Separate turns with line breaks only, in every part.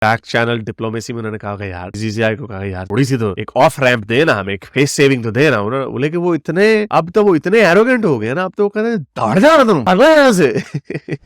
Back channel diplomacy में उन्होंने कहा यार बीसीसीआई को कहा यार थोड़ी सी तो एक ऑफ रैंप दे ना, हमें एक फेस सेविंग तो दे ना। उन्होंने बोले कि वो इतने अब तो वो इतने एरोगेंट हो गए ना, अब तो वो कहते हैं दौड़ जा रहा तुम भागो यहाँ से।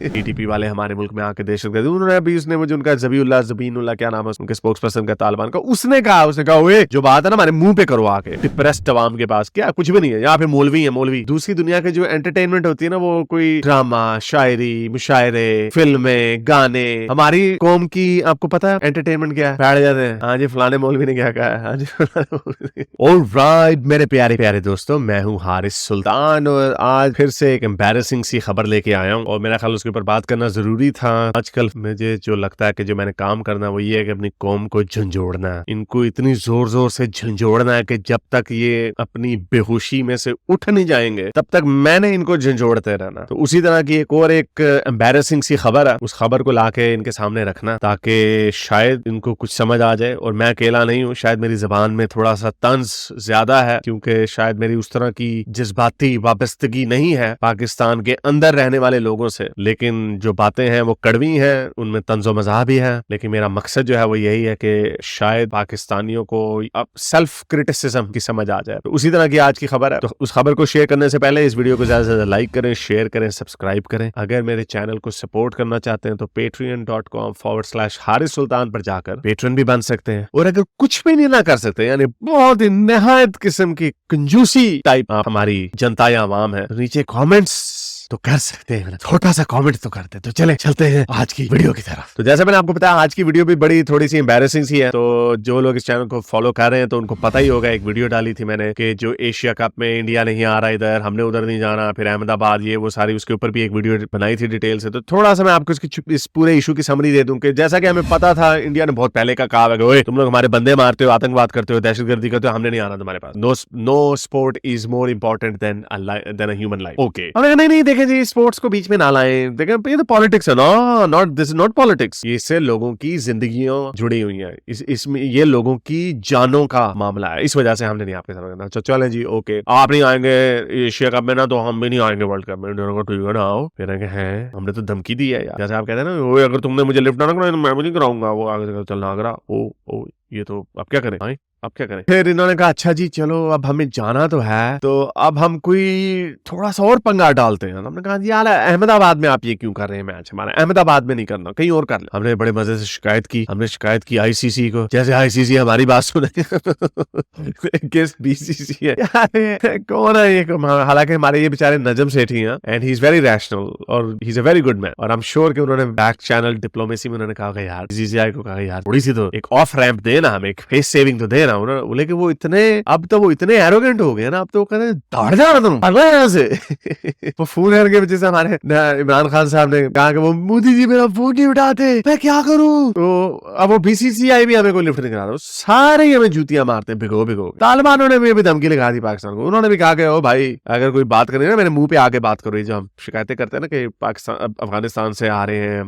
टीटीपी वाले हमारे मुल्क में आके दहशतगर्दी, उन्होंने अभी उसने मुझे उनका जबीनुल्लाह क्या नाम है उनके स्पोक्स पर्सन का, तालिबान का, उसने कहा ओए जो बात है ना हमारे मुंह पे करो आके, डिप्रेस्ड अवाम के पास क्या कुछ भी नहीं है, यहाँ पे मौलवी है मौलवी। दूसरी दुनिया के जो एंटरटेनमेंट होती है ना, वो कोई ड्रामा, शायरी, मुशायरे, फिल्में, गाने। हमारी कौम की आपको पता है एंटरटेनमेंट क्या है? बैठ जाते हैं, हाँ जी फलाने मौलवी ने क्या कहा है, हाँ जी। ऑलराइट मेरे प्यारे प्यारे दोस्तों, मैं हूँ हारिस सुल्तान और आज फिर से एक एम्बैरेसिंग सी खबर लेके आया हूँ और मेरा ख्याल उसके ऊपर बात करना जरूरी था। आजकल मुझे जो लगता है कि जो मैंने काम करना वो ये है कि अपनी कौम को झंझोड़ना है, इनको इतनी जोर जोर से झंझोड़ना है कि जब तक ये अपनी बेहोशी में से उठ नहीं जाएंगे तब तक मैंने इनको झंझोड़ते रहना। तो उसी तरह की एक एम्बैरेसिंग सी खबर है, उस खबर को लाके इनके सामने रखना ताकि शायद इनको कुछ समझ आ जाए। और मैं अकेला नहीं हूँ, शायद मेरी जबान में थोड़ा सा तंज ज्यादा है क्योंकि शायद मेरी उस तरह की जज्बाती वाबस्तगी नहीं है पाकिस्तान के अंदर रहने वाले लोगों से, लेकिन जो बातें हैं वो कड़वी हैं, उनमें तंजो मज़ाह भी है। लेकिन मेरा मकसद जो है वो यही है कि शायद पाकिस्तानियों को अब सेल्फ क्रिटिसिज्म की समझ आ जाए। तो उसी तरह की आज की खबर है। तो उस खबर को शेयर करने से पहले इस वीडियो को ज्यादा से ज्यादा लाइक करें, शेयर करें, सब्सक्राइब करें। अगर मेरे चैनल को सपोर्ट करना चाहते हैं तो patreon.com/हारिस सुल्तान पर जाकर पेट्रन भी बन सकते हैं। और अगर कुछ भी नहीं ना कर सकते, यानी बहुत ही निहायत किस्म की कंजूसी टाइप हमारी जनता या आवाम है, तो नीचे कमेंट्स तो कर सकते हैं, छोटा सा कमेंट तो करते हैं। तो चले चलते हैं आज की वीडियो की तरफ। तो जैसे मैंने आपको बताया आज की वीडियो भी बड़ी थोड़ी सी एम्बैरेसिंग सी है। तो जो लोग इस चैनल को फॉलो कर रहे हैं तो उनको पता ही होगा, एक वीडियो डाली थी मैंने कि जो एशिया कप में इंडिया नहीं आ रहा इधर, हमने उधर नहीं जाना, फिर अहमदाबाद ये वो सारी, उसके ऊपर भी एक वीडियो बनाई थी डिटेल से। तो थोड़ा सा मैं आपको इस पूरे इशू की समरी दे दूं कि जैसा कि हमें पता था, इंडिया ने बहुत पहले का कहा है तुम लोग हमारे बंदे मारते हो, आतंकवाद करते हो, दहशतगर्दी करते हो, हमने नहीं आना तुम्हारे पास। No sport is more important than a human life. Okay, हमने नहीं देखें जी, स्पोर्ट्स को बीच में ना लाएं, देखें ये तो पॉलिटिक्स है ना, not this is not politics. इससे लोगों की जिंदगियां जुड़ी हुई हैं, इसमें ये लोगों की जानों का मामला है, इस वजह से हमने नहीं आपके साथ करना। चलें जी, ओके आप नहीं आएंगे एशिया कप में ना, तो हम भी नहीं आएंगे वर्ल्ड कप में। ठीक है ना, आओ। फिर हैं हमने तो धमकी दी है यार, जैसे आप कहते हैं ना, अगर तुमने मुझे लिफ्ट ना कराया तो मैं भी नहीं कराऊंगा। वो आगे चलना आगरा, ओ ये तो अब क्या करें, आए अब क्या करें। फिर इन्होंने कहा अच्छा जी चलो अब हमें जाना तो है, तो अब हम कोई थोड़ा सा और पंगा डालते हैं। हमने कहा यार अहमदाबाद में आप ये क्यों कर रहे हैं मैच, हमारा अहमदाबाद में नहीं करना, कहीं और कर ले। हमने बड़े मजे से शिकायत की, हमने शिकायत की आईसीसी को, जैसे आईसीसी हमारी बात सुने। किस बीसीसी है यार, कौन है ये? हालांकि हमारे ये बेचारे नजम सेठी हैं and he is very rational और he is a very good man. और आई एम श्योर कि उन्होंने बैक चैनल डिप्लोमेसी में उन्होंने कहा यार बीसीसीआई को कहा यार थोड़ी सी तो एक ऑफ रैंप दे ना, हमें एक फेस सेविंग तो दे ना। उन्होंने बोले कि वो इतने अब तो वो इतने एरोगेंट हो गए ना, अब तो वो कहते हैं दौड़ जा रहा तुम भागो यहाँ से। वो फोन करके वजह से हमारे इमरान खान साहब ने कहा कि वो मोदी जी मेरा फोन नहीं उठाते, मैं क्या करूं। तो अब वो बीसीसीआई भी हमें कोई लिफ्ट नहीं करा रहा, सारे ही हमें जूतियां मारते हैं भिगो भिगो। तालिबानों ने भी अभी धमकी लगा दी पाकिस्तान को, उन्होंने भी कहा कि ओ भाई अगर कोई बात करे ना मेरे मुंह पे आके बात करो। ये जो हम शिकायतें करते हैं ना कि पाकिस्तान अफगानिस्तान से आ रहे हैं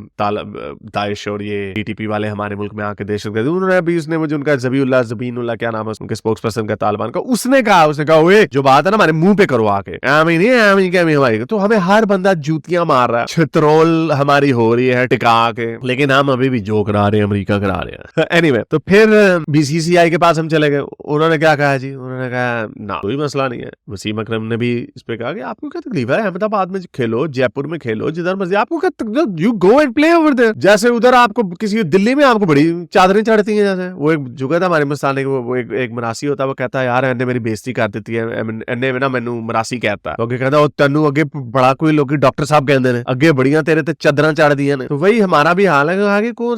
दाइश और ये टीटीपी वाले हमारे मुल्क में आके दहशतगर्दी, उन्होंने अभी उसने मुझे उनका जबीनुल्लाह क्या नाम है उनके स्पोक्स पर्सन का, तालिबान का, उसने कहा ओए जो बात है ना हमारे मुंह पे करो आके, हमारी। तो हमें हर बंदा जूतियां मार रहा है, छित्रोल हमारी हो रही है टिका के, लेकिन हम अभी भी जो करा रहे हैं अमेरिका करा रहे हैं। एनीवे तो फिर बीसीसीआई के पास हम चले गए। उन्होंने क्या कहा जी, उन्होंने कहा ना कोई मसला नहीं है। वसीम अकरम ने भी इस पे कहा कि आपको क्या तकलीफ है, अहमदाबाद में खेलो, जयपुर में खेलो, जिधर मर्जी, आपको क्या, you go and play over there. जैसे उधर आपको किसी दिल्ली में आपको बड़ी चादरें चढ़ती हैं, जैसे वो एक जुगत है हमारे मस्ताने को, वो एक मरासी होता है, वो कहता है यार एने मेरी बेइज्जती कर देती है, एने ना मैनू मरासी कहता है, क्योंकि कहता तेनू अगे बड़ा कोई लोग डॉक्टर साहब कहते हैं अगे बड़ियां तेरे ते चादरां चढ़ दियां ने। तो वही हमारा भी हाल है, आगे कौन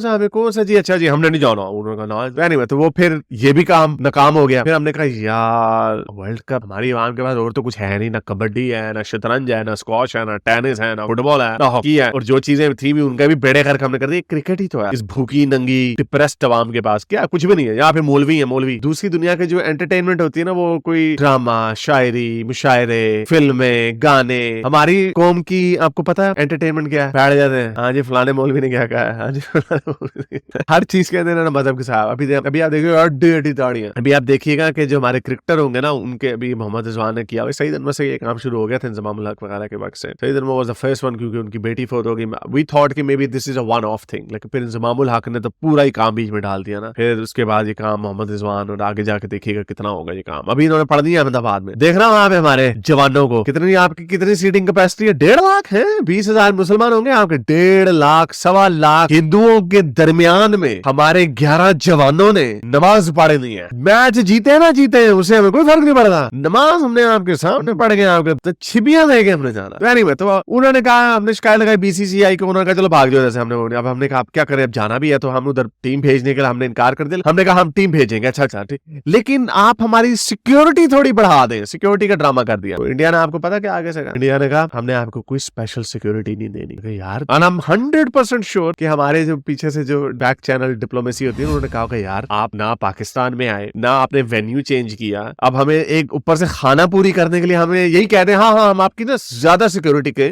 सा जी, अच्छा जी हमने नहीं जाना। उन्होंने कहा ना, एनीवे तो वो फिर ये भी काम नाकाम हो गया। फिर हमने कहा यार वर्ल्ड कप हमारी आवाम के पास और तो कुछ है नहीं, ना कबड्डी है, ना शतरंज है, ना स्क्वॉश है, ना टेनिस है, ना फुटबॉल है, ना हॉकी है, और जो चीजें थी भी उनका भी बेड़े गर्क हमने कर दिए, क्रिकेट ही तो है। इस भूखी नंगी डिप्रेस्ड अवाम के पास क्या कुछ भी नहीं है, यहाँ पे मौलवी है मौलवी। दूसरी दुनिया के जो एंटरटेनमेंट होती है ना, वो कोई ड्रामा, शायरी, मुशायरे, फिल्में, गाने। हमारी कौम की आपको पता है एंटरटेनमेंट क्या है? बैठ जाते हैं, हाँ जी फलाने मौलवी ने क्या कहा है, हाँ जी हर चीज कहते हैं ना मजहब के साथ। अभी आप देखिएगा अड्डी दाढ़ियां। अभी आप देखिएगा कि जो हमारे क्रिकेटर होंगे ना, उनके अभी मोहम्मद रिजवान ने किया, सही दिन में से ये काम शुरू हो गया था इंजमामुल हक वगैरह के वक्त से। सही दिन में वाज द फर्स्ट वन, क्योंकि उनकी बेटी फोत हो गई। वी थॉट कि may be this is a one of thing, लेकिन फिर इंजमामुल हक ने तो पूरा ही काम बीच में डाल दिया ना। फिर उसके बाद ये काम मोहम्मद रिजवान, और आगे जाके देखिएगा कितना होगा ये काम। अभी इन्होंने पढ़ दिया अहमदाबाद में, देख रहा हूँ वहां पे हमारे जवानों को कितनी, आपकी कितनी सीटिंग कैपेसिटी है? 1.5 लाख है। 20,000 मुसलमान होंगे आपके, 1.5 लाख, 1.25 लाख हिंदुओं के दरमियान में हमारे 11 जवानों ने नमाज पढ़ी नहीं है। मैच जीते ना जीते उससे हमें कोई फर्क नहीं पड़ता, नमाज हमने आपके सामने पढ़ गए, आपके तो छिबियां देके हमने जाना। एनीवे, तो उन्होंने कहा, हमने शिकायत लगाई बीसीसीआई को, उन्होंने कहा चलो भाग जाओ जैसे हमने। अब हमने कहा क्या करें, अब जाना भी है तो हम उधर टीम भेजने के लिए हमने इनकार कर दिया। हमने कहा हम टीम भेजेंगे, अच्छा ठीक, लेकिन आप हमारी सिक्योरिटी थोड़ी बढ़ा दें। सिक्योरिटी का ड्रामा कर दिया। तो इंडिया ने आपको पता क्या आगे से कहा? इंडिया ने कहा हमने आपको कोई स्पेशल सिक्योरिटी नहीं देनी यार। और हम 100% श्योर कि हमारे जो पीछे से जो बैक चैनल डिप्लोमेसी होती है, उन्होंने कहा यार आप ना पाकिस्तान में आए, ना आपने वेन्यू चेंज किया, अब हमें एक ऊपर से खाना पूरी करने के लिए हमें यही कहते हैं हाँ हम आपकी ना ज्यादा सिक्योरिटी के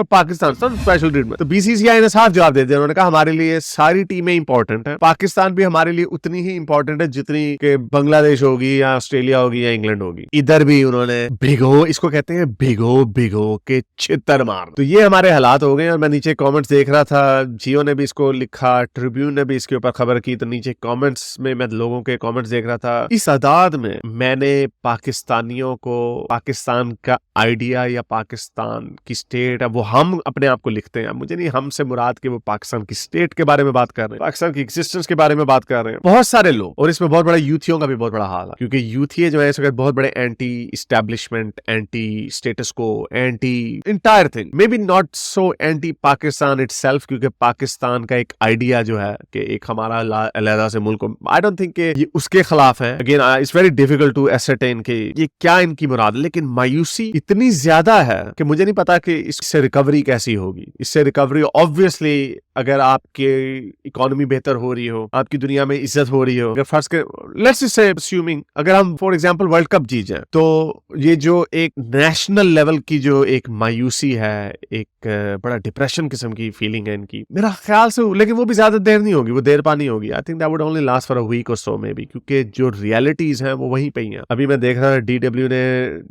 पाकिस्तान स्पेशल ट्रीटमेंट। तो बीसीसीआई ने साफ जवाब दे दिया, उन्होंने कहा हमारे लिए सारी टीमें इंपॉर्टेंट है, पाकिस्तान भी हमारे लिए उतनी ही इंपॉर्टेंट है जितनी के बांग्लादेश होगी या ऑस्ट्रेलिया होगी या इंग्लैंड होगी। इधर भी उन्होंने भिगो, इसको कहते हैं भिगो भिगो के छितर मार। तो ये हमारे हालात हो गए। और मैं नीचे कमेंट्स देख रहा था, जियो ने भी इसको लिखा, ट्रिब्यून ने भी इसके ऊपर खबर की, तो नीचे कमेंट्स में मैं लोगों के कमेंट्स देख रहा था। इस आदाद में मैंने पाकिस्तानियों को पाकिस्तान का आइडिया या पाकिस्तान की स्टेट, अब वो हम अपने आप को लिखते हैं, मुझे नहीं, हमसे मुराद के वो पाकिस्तान की स्टेट के बारे में बात कर रहे हैं, पाकिस्तान की एग्जिस्टेंस के बारे में बात कर रहे हैं बहुत सारे लोग। और इसमें बहुत बड़ा यूथियों का भी बहुत बड़ा हाल है, क्योंकि यूथिये जो है इस वक्त बहुत बड़े एंटी इस्टेब्लिशमेंट, एंटी स्टेटस को, anti entire thing, may be not so anti Pakistan itself, क्योंकि पाकिस्तान का एक आइडिया जो है कि एक हमारा अलहदा से मुल्क, आई डोंट थिंक ये उसके खिलाफ है। Again it's very difficult to ascertain कि ये क्या इनकी मुराद है, लेकिन मायूसी इतनी ज्यादा है कि मुझे नहीं पता कि इससे रिकवरी कैसी होगी। इससे रिकवरी ऑब्वियसली, अगर आपके इकोनॉमी बेहतर हो रही हो, आपकी दुनिया में इज्जत हो रही हो, अगर फर्स्ट के लेट्स से अस्यूमिंग अगर हम फॉर एग्जांपल वर्ल्ड कप जीत जाए, तो ये जो एक नेशनल लेवल की जो एक मायूसी है, एक बड़ा डिप्रेशन किस्म की फीलिंग है इनकी, मेरा ख्याल से, लेकिन वो भी ज्यादा देर नहीं होगी, वो देर पा नहीं होगी। I think that would only last for a week और सो मे बी, क्योंकि जो रियलिटीज हैं वो वहीं पे ही हैं। अभी मैं देख रहा था DW ने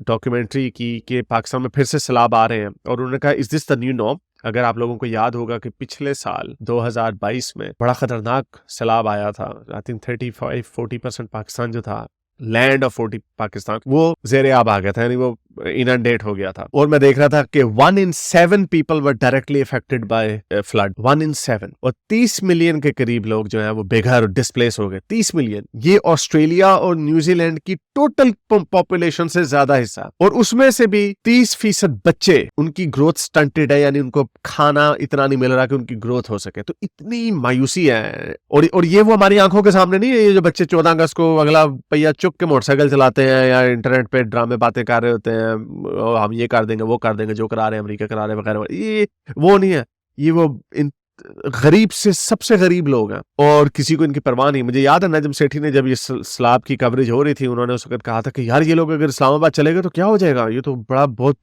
डॉक्यूमेंट्री की कि पाकिस्तान में फिर से सैलाब आ रहे हैं, और उन्होंने कहा is this the new norm. अगर आप लोगों को याद होगा कि पिछले साल 2022 में बड़ा खतरनाक सैलाब आया था, आई थिंक 35-40% पाकिस्तान जो था, लैंड ऑफ 40 पाकिस्तान, वो ज़ेरे आब आ गया था, यानी वो इनंडेट हो गया था। और मैं देख रहा था कि 1 in 7 people were directly affected by flood, 1 in 7, और 30 मिलियन के करीब लोग जो हैं वो बेघर, डिस्प्लेस हो गए। 30 मिलियन, ये ऑस्ट्रेलिया और न्यूजीलैंड की टोटल पॉपुलेशन से ज्यादा हिस्सा, और उसमें से भी 30% बच्चे, उनकी ग्रोथ स्टंटेड है, यानी उनको खाना इतना नहीं मिल रहा कि उनकी ग्रोथ हो सके। तो इतनी मायूसी है, और ये वो हमारी आंखों के सामने नहीं है। ये जो बच्चे 14 अगस्त को अगला पहिया चुक के मोटरसाइकिल चलाते हैं या इंटरनेट पे ड्रामे बातें कर रहे होते हैं, हम ये कर देंगे वो कर देंगे, जो करा रहे हैं अमेरिका करा रहे हैं वगैरह, ये वो नहीं है। ये वो गरीब से सबसे गरीब लोग हैं, और किसी को इनकी परवाह नहीं। मुझे याद है नजम सेठी ने जब ये सैलाब की कवरेज हो रही थी, उन्होंने उस वक्त कहा था कि यार ये लोग अगर इस्लामाबाद चले गए तो क्या हो जाएगा, ये तो बहुत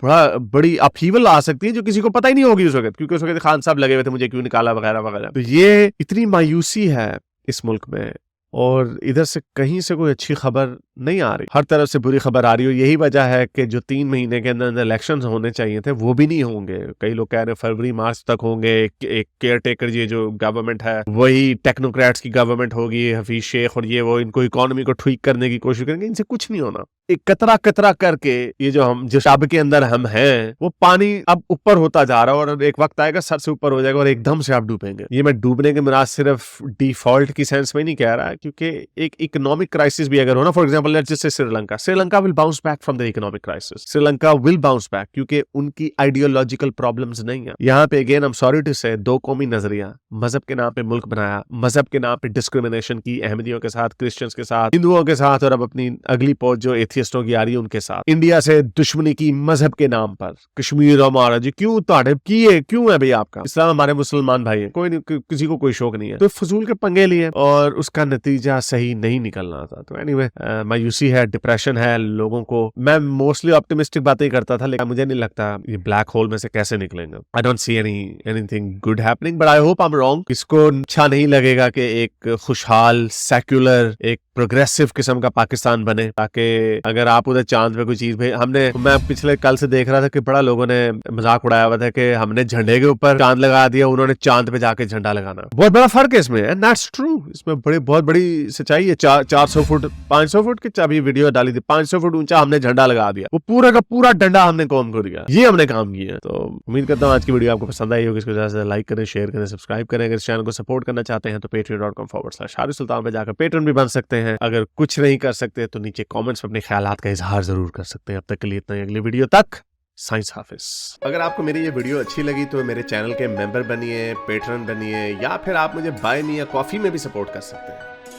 बड़ी अपहीवल आ सकती है जो किसी को पता ही नहीं होगी उस वक्त, क्योंकि उस वक्त खान साहब लगे हुए थे मुझे क्यों निकाला वगैरह वगैरह। तो ये इतनी मायूसी है इस मुल्क में, और इधर से कहीं से कोई अच्छी खबर नहीं आ रही, हर तरफ से बुरी खबर आ रही हो। यही वजह है कि जो 3 महीने के अंदर इलेक्शंस होने चाहिए थे वो भी नहीं होंगे। कई लोग कह रहे हैं फरवरी मार्च तक होंगे। एक केयर टेकर ये जो गवर्नमेंट है वही टेक्नोक्रेट्स की गवर्नमेंट होगी, हफीज शेख और ये वो इनको इकोनॉमी को ठीक करने की कोशिश करेंगे। इनसे कुछ नहीं होना। एक कतरा कतरा करके ये जो शब के अंदर हम हैं वो पानी अब ऊपर होता जा रहा है, और एक वक्त आएगा सर से ऊपर हो जाएगा और एकदम से आप डूबेंगे। ये मैं डूबने के मुराद सिर्फ डिफॉल्ट की सेंस में नहीं कह रहा, क्योंकि एक इकोनॉमिक क्राइसिस भी अगर हो ना, for example let's just say Sri Lanka will bounce back from the economic crisis. Sri Lanka will bounce back क्योंकि उनकी आइडियोलॉजिकल प्रॉब्लम्स नहीं है। यहाँ पे again I am sorry to say, दो कौमी नजरिया, मजहब के नाम पे मुल्क बनाया, मजहब के नाम पे डिस्क्रिमिनेशन की, अहमदियों के साथ, क्रिश्चियंस के साथ, हिंदुओं के साथ, और अब अपनी अगली पहुंच जो एथियस्ट एथियस्टों की आ रही है उनके साथ, इंडिया से दुश्मनी की मजहब के नाम पर, कश्मीर हमारा जी, क्यों ताड़े किए, क्यों है भाई आपका, इस्लाम हमारे मुसलमान भाई है, कोई नहीं, किसी को कोई शौक नहीं है, तो फजूल के पंगे लिए और उसका नतीजा सही नहीं निकलना था। तो एनीवे मायूसी है, डिप्रेशन है लोगों को। मैं मोस्टली ऑप्टिमिस्टिक बातें ही करता था, लेकिन मुझे नहीं लगता ये ब्लैक होल में से कैसे निकलेंगे। I don't see anything good happening, but I hope I am wrong. इसको अच्छा नहीं लगेगा कि एक खुशहाल सेक्युलर एक प्रोग्रेसिव किस्म का पाकिस्तान बने, ताकि अगर आप उधर चांद पे कोई चीज मैं पिछले कल से देख रहा था कि बड़ा लोगों ने मजाक उड़ाया हुआ था कि हमने झंडे के ऊपर चांद लगा दिया, उन्होंने चांद पे जाके झंडा लगाना। बहुत बड़ा फर्क है इसमें, एंड दैट्स ट्रू। इसमें बहुत बड़ी सच्चाई है। 400 फुट 500 फुट की अभी वीडियो डाली थी, 500 फुट ऊंचा हमने झंडा लगा दिया, वो पूरा का पूरा डंडा हमने कौम को दिया। ये हमने काम किया। तो उम्मीद करता हूँ आज की वीडियो आपको पसंद आई होगी। इसको ज्यादा से लाइक करें, शेयर करें, सब्सक्राइब करें। अगर इस चैनल को सपोर्ट करना चाहते हैं तो patreon.com/हारिस सुल्तान पे जाकर पेट्रन भी बन सकते हैं। अगर कुछ नहीं कर सकते तो नीचे कमेंट्स में अपने ख्यालात का इजहार जरूर कर सकते हैं। अब तक के लिए इतना ही, अगली वीडियो तक साइंस हाफिज। अगर आपको मेरी ये वीडियो अच्छी लगी तो मेरे चैनल के मेंबर बनिए, पेट्रन बनिए, या फिर आप मुझे बाय मी या कॉफी में भी सपोर्ट कर सकते हैं।